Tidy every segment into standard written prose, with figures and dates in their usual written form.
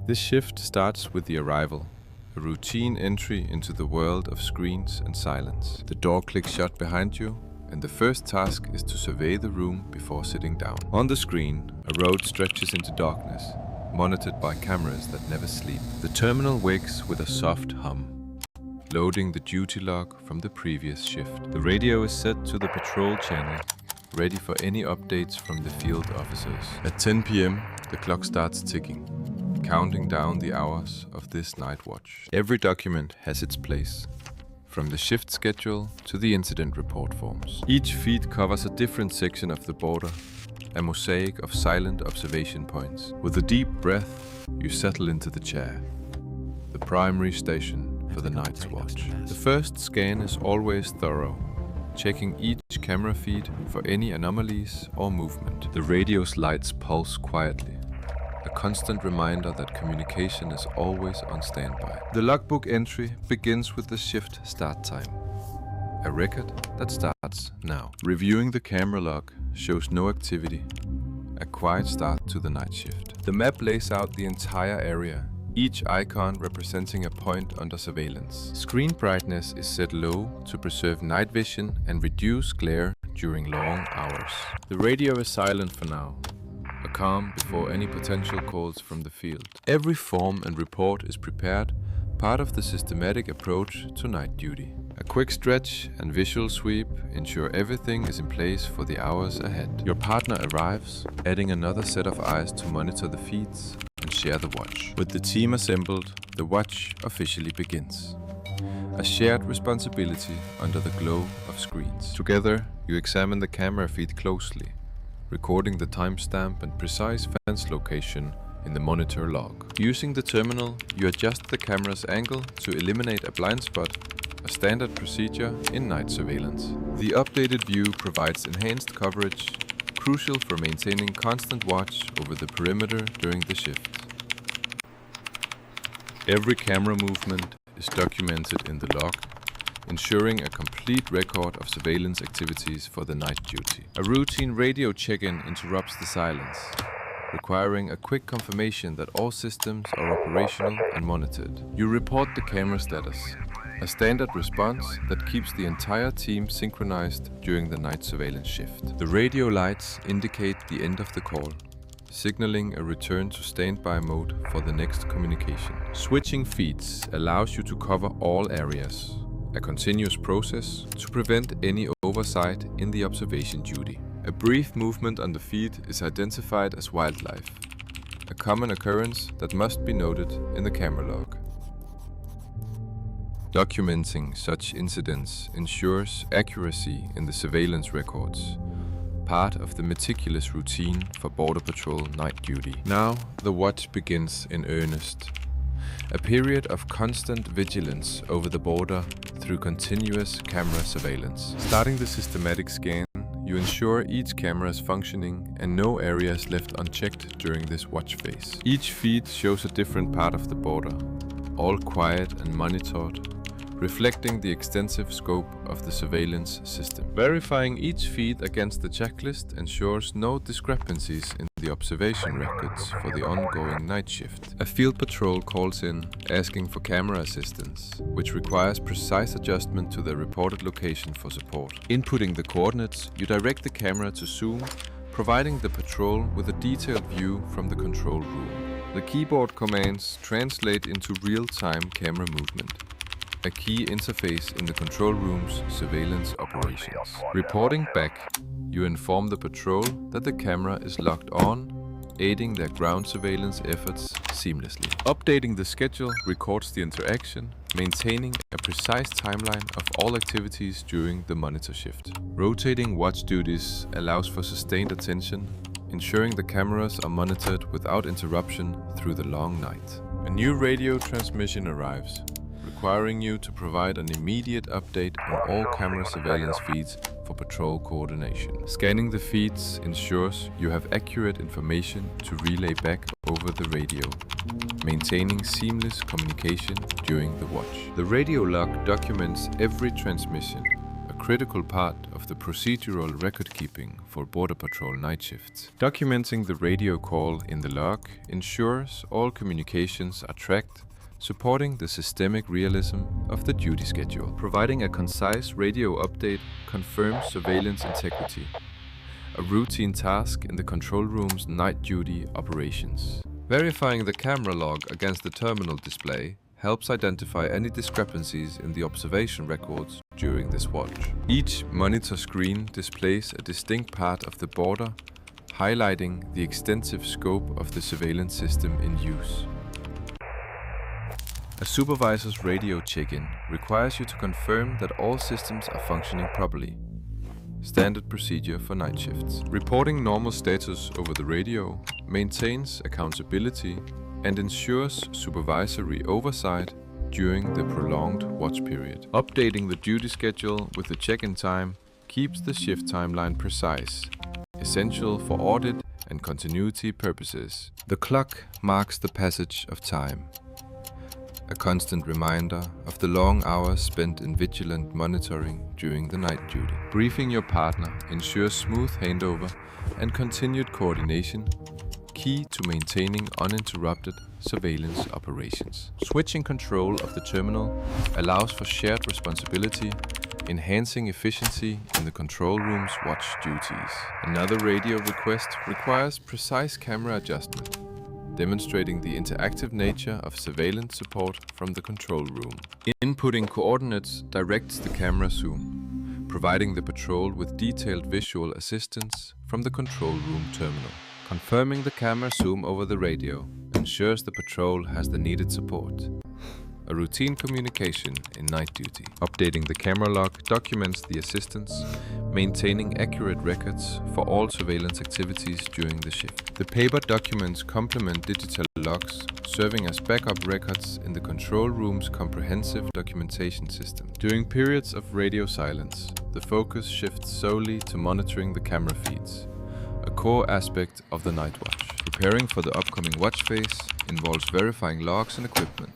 This shift starts with the arrival, a routine entry into the world of screens and silence. The door clicks shut behind you, and the first task is to survey the room before sitting down. On the screen, a road stretches into darkness, monitored by cameras that never sleep. The terminal wakes with a soft hum, loading the duty log from the previous shift. The radio is set to the patrol channel, ready for any updates from the field officers. At 10 p.m., the clock starts ticking, counting down the hours of this night watch. Every document has its place, from the shift schedule to the incident report forms. Each feed covers a different section of the border, a mosaic of silent observation points. With a deep breath, you settle into the chair, the primary station for the night's watch. The first scan is always thorough, checking each camera feed for any anomalies or movement. The radio's lights pulse quietly, a constant reminder that communication is always on standby. The logbook entry begins with the shift start time, a record that starts now. Reviewing the camera log shows no activity, a quiet start to the night shift. The map lays out the entire area, each icon representing a point under surveillance. Screen brightness is set low to preserve night vision and reduce glare during long hours. The radio is silent for now, a calm before any potential calls from the field. Every form and report is prepared, part of the systematic approach to night duty. A quick stretch and visual sweep ensure everything is in place for the hours ahead. Your partner arrives, adding another set of eyes to monitor the feeds and share the watch. With the team assembled, the watch officially begins. A shared responsibility under the glow of screens. Together, you examine the camera feed closely, recording the timestamp and precise fence location in the monitor log. Using the terminal, you adjust the camera's angle to eliminate a blind spot, a standard procedure in night surveillance. The updated view provides enhanced coverage, crucial for maintaining constant watch over the perimeter during the shift. Every camera movement is documented in the log, ensuring a complete record of surveillance activities for the night duty. A routine radio check-in interrupts the silence, requiring a quick confirmation that all systems are operational and monitored. You report the camera status, a standard response that keeps the entire team synchronized during the night surveillance shift. The radio lights indicate the end of the call, signaling a return to standby mode for the next communication. Switching feeds allows you to cover all areas, a continuous process to prevent any oversight in the observation duty. A brief movement on the feed is identified as wildlife, a common occurrence that must be noted in the camera log. Documenting such incidents ensures accuracy in the surveillance records, part of the meticulous routine for Border Patrol night duty. Now, the watch begins in earnest. A period of constant vigilance over the border through continuous camera surveillance. Starting the systematic scan, you ensure each camera is functioning and no area is left unchecked during this watch phase. Each feed shows a different part of the border, all quiet and monitored, reflecting the extensive scope of the surveillance system. Verifying each feed against the checklist ensures no discrepancies in the observation records for the ongoing night shift. A field patrol calls in, asking for camera assistance, which requires precise adjustment to the reported location for support. Inputting the coordinates, you direct the camera to zoom, providing the patrol with a detailed view from the control room. The keyboard commands translate into real-time camera movement, a key interface in the control room's surveillance operations. Reporting back, you inform the patrol that the camera is locked on, aiding their ground surveillance efforts seamlessly. Updating the schedule records the interaction, maintaining a precise timeline of all activities during the monitor shift. Rotating watch duties allows for sustained attention, ensuring the cameras are monitored without interruption through the long night. A new radio transmission arrives, requiring you to provide an immediate update on all camera surveillance feeds for patrol coordination. Scanning the feeds ensures you have accurate information to relay back over the radio, maintaining seamless communication during the watch. The radio log documents every transmission, a critical part of the procedural record-keeping for Border Patrol night shifts. Documenting the radio call in the log ensures all communications are tracked, supporting the systemic realism of the duty schedule. Providing a concise radio update confirms surveillance integrity, a routine task in the control room's night duty operations. Verifying the camera log against the terminal display helps identify any discrepancies in the observation records during this watch. Each monitor screen displays a distinct part of the border, highlighting the extensive scope of the surveillance system in use. A supervisor's radio check-in requires you to confirm that all systems are functioning properly. Standard procedure for night shifts. Reporting normal status over the radio maintains accountability and ensures supervisory oversight during the prolonged watch period. Updating the duty schedule with the check-in time keeps the shift timeline precise, essential for audit and continuity purposes. The clock marks the passage of time, a constant reminder of the long hours spent in vigilant monitoring during the night duty. Briefing your partner ensures smooth handover and continued coordination, key to maintaining uninterrupted surveillance operations. Switching control of the terminal allows for shared responsibility, enhancing efficiency in the control room's watch duties. Another radio request requires precise camera adjustment, demonstrating the interactive nature of surveillance support from the control room. Inputting coordinates directs the camera zoom, providing the patrol with detailed visual assistance from the control room terminal. Confirming the camera zoom over the radio ensures the patrol has the needed support. A routine communication in night duty. Updating the camera log documents the assistance, maintaining accurate records for all surveillance activities during the shift. The paper documents complement digital logs, serving as backup records in the control room's comprehensive documentation system. During periods of radio silence, the focus shifts solely to monitoring the camera feeds, a core aspect of the night watch. Preparing for the upcoming watch phase involves verifying logs and equipment,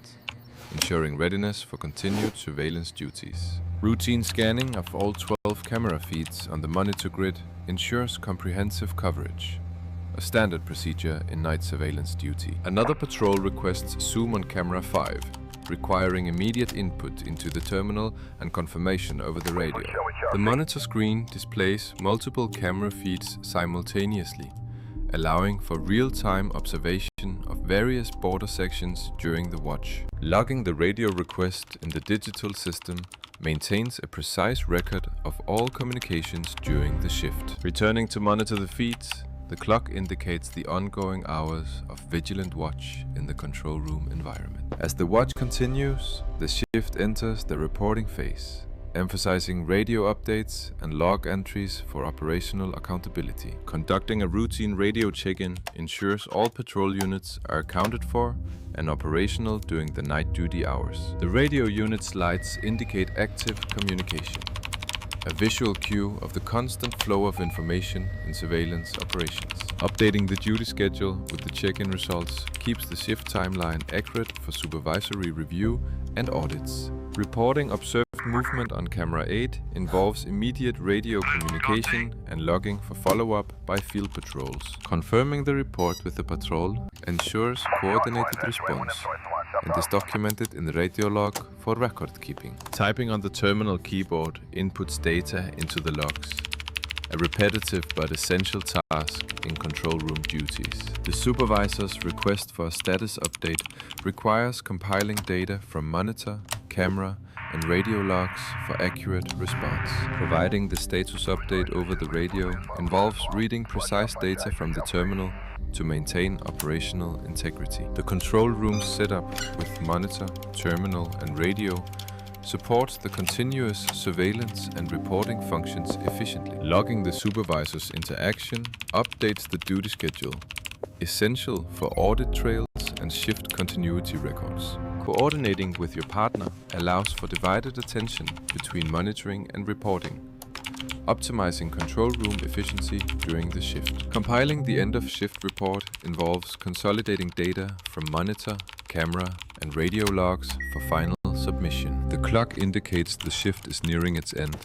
ensuring readiness for continued surveillance duties. Routine scanning of all 12 camera feeds on the monitor grid ensures comprehensive coverage, a standard procedure in night surveillance duty. Another patrol requests zoom on camera 5, requiring immediate input into the terminal and confirmation over the radio. The monitor screen displays multiple camera feeds simultaneously, allowing for real-time observation of various border sections during the watch. Logging the radio request in the digital system maintains a precise record of all communications during the shift. Returning to monitor the feeds, the clock indicates the ongoing hours of vigilant watch in the control room environment. As the watch continues, the shift enters the reporting phase, emphasizing radio updates and log entries for operational accountability. Conducting a routine radio check-in ensures all patrol units are accounted for and operational during the night duty hours. The radio unit's lights indicate active communication, a visual cue of the constant flow of information in surveillance operations. Updating the duty schedule with the check-in results keeps the shift timeline accurate for supervisory review and audits. Reporting observed movement on camera 8 involves immediate radio communication and logging for follow-up by field patrols. Confirming the report with the patrol ensures coordinated response and is documented in the radio log for record keeping. Typing on the terminal keyboard inputs data into the logs, a repetitive but essential task in control room duties. The supervisor's request for a status update requires compiling data from monitor, camera, and radio logs for accurate response. Providing the status update over the radio involves reading precise data from the terminal to maintain operational integrity. The control room's setup with monitor, terminal, and radio supports the continuous surveillance and reporting functions efficiently. Logging the supervisor's interaction updates the duty schedule, essential for audit trails and shift continuity records. Coordinating with your partner allows for divided attention between monitoring and reporting, optimizing control room efficiency during the shift. Compiling the end-of-shift report involves consolidating data from monitor, camera, and radio logs for final submission. The clock indicates the shift is nearing its end,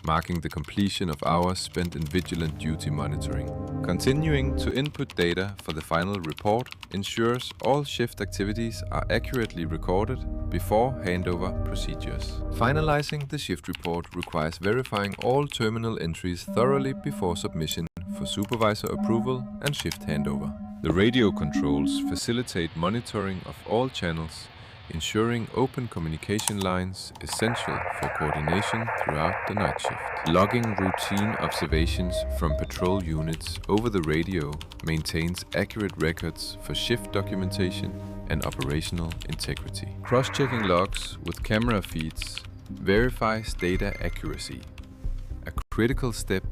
marking the completion of hours spent in vigilant duty monitoring. Continuing to input data for the final report ensures all shift activities are accurately recorded before handover procedures. Finalizing the shift report requires verifying all terminal entries thoroughly before submission for supervisor approval and shift handover. The radio controls facilitate monitoring of all channels, ensuring open communication lines essential for coordination throughout the night shift. Logging routine observations from patrol units over the radio maintains accurate records for shift documentation and operational integrity. Cross-checking logs with camera feeds verifies data accuracy, a critical step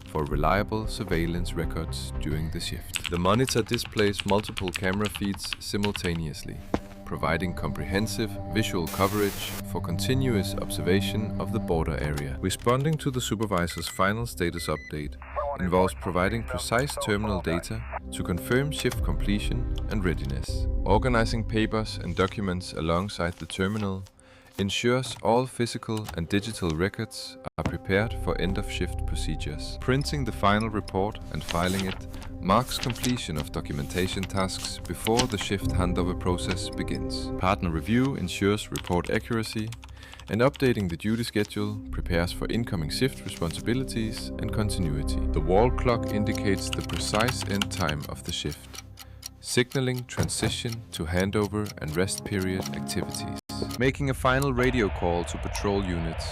for reliable surveillance records during the shift. The monitor displays multiple camera feeds simultaneously, providing comprehensive visual coverage for continuous observation of the border area. Responding to the supervisor's final status update involves providing precise terminal data to confirm shift completion and readiness. Organizing papers and documents alongside the terminal ensures all physical and digital records are prepared for end-of-shift procedures. Printing the final report and filing it marks completion of documentation tasks before the shift handover process begins. Partner review ensures report accuracy, and updating the duty schedule prepares for incoming shift responsibilities and continuity. The wall clock indicates the precise end time of the shift, signaling transition to handover and rest period activities. Making a final radio call to patrol units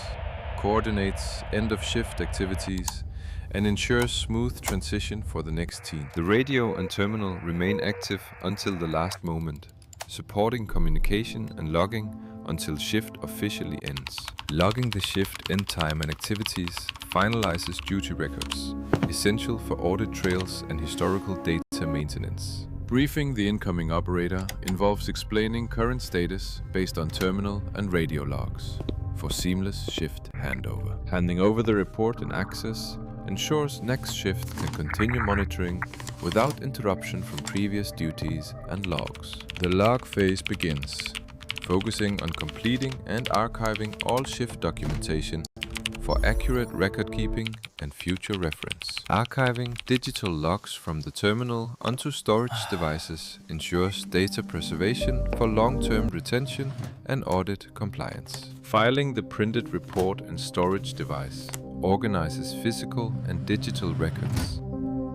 coordinates end-of-shift activities and ensures smooth transition for the next team. The radio and terminal remain active until the last moment, supporting communication and logging until shift officially ends. Logging the shift end time and activities finalizes duty records, essential for audit trails and historical data maintenance. Briefing the incoming operator involves explaining current status based on terminal and radio logs for seamless shift handover. Handing over the report and access ensures next shift can continue monitoring without interruption from previous duties and logs. The log phase begins, focusing on completing and archiving all shift documentation for accurate record keeping and future reference. Archiving digital logs from the terminal onto storage devices ensures data preservation for long-term retention and audit compliance. Filing the printed report and storage device organizes physical and digital records,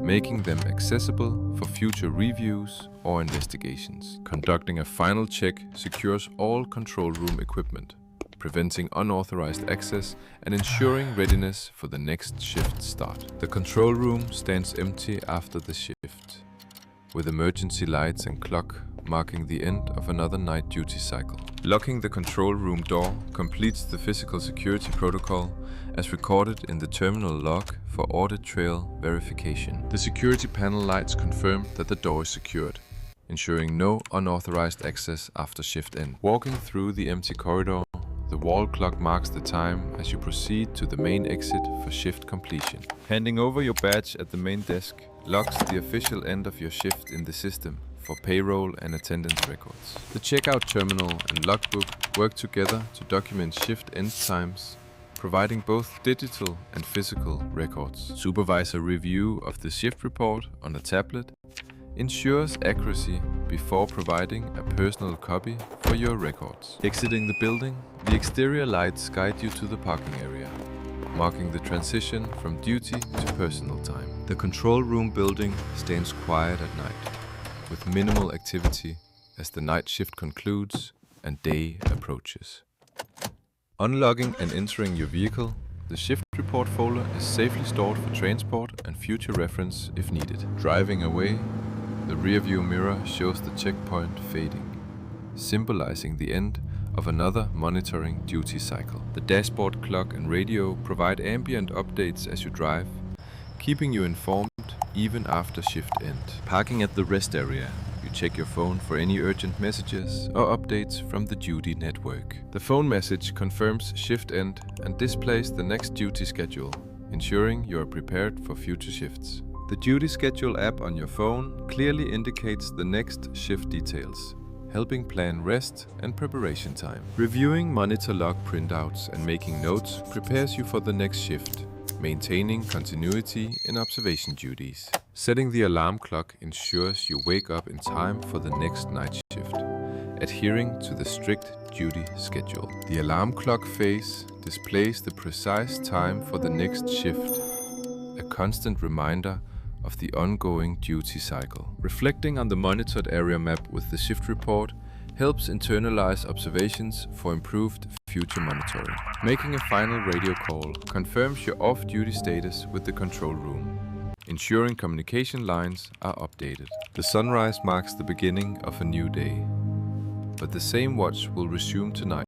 making them accessible for future reviews or investigations. Conducting a final check secures all control room equipment, preventing unauthorized access and ensuring readiness for the next shift start. The control room stands empty after the shift, with emergency lights and clock marking the end of another night duty cycle. Locking the control room door completes the physical security protocol as recorded in the terminal log for audit trail verification. The security panel lights confirm that the door is secured, ensuring no unauthorized access after shift end. Walking through the empty corridor, the wall clock marks the time as you proceed to the main exit for shift completion. Handing over your badge at the main desk logs the official end of your shift in the system for payroll and attendance records. The checkout terminal and logbook work together to document shift end times, providing both digital and physical records. Supervisor review of the shift report on a tablet ensures accuracy before providing a personal copy for your records. Exiting the building, the exterior lights guide you to the parking area, marking the transition from duty to personal time. The control room building stands quiet at night, with minimal activity as the night shift concludes and day approaches. Unlogging and entering your vehicle, the shift report folder is safely stored for transport and future reference if needed. Driving away, the rearview mirror shows the checkpoint fading, symbolizing the end of another monitoring duty cycle. The dashboard clock and radio provide ambient updates as you drive, keeping you informed even after shift end. Parking at the rest area, you check your phone for any urgent messages or updates from the duty network. The phone message confirms shift end and displays the next duty schedule, ensuring you are prepared for future shifts. The duty schedule app on your phone clearly indicates the next shift details, helping plan rest and preparation time. Reviewing monitor log printouts and making notes prepares you for the next shift, maintaining continuity in observation duties. Setting the alarm clock ensures you wake up in time for the next night shift, adhering to the strict duty schedule. The alarm clock face displays the precise time for the next shift, a constant reminder of the ongoing duty cycle. Reflecting on the monitored area map with the shift report helps internalize observations for improved future monitoring. Making a final radio call confirms your off-duty status with the control room, ensuring communication lines are updated. The sunrise marks the beginning of a new day, but the same watch will resume tonight.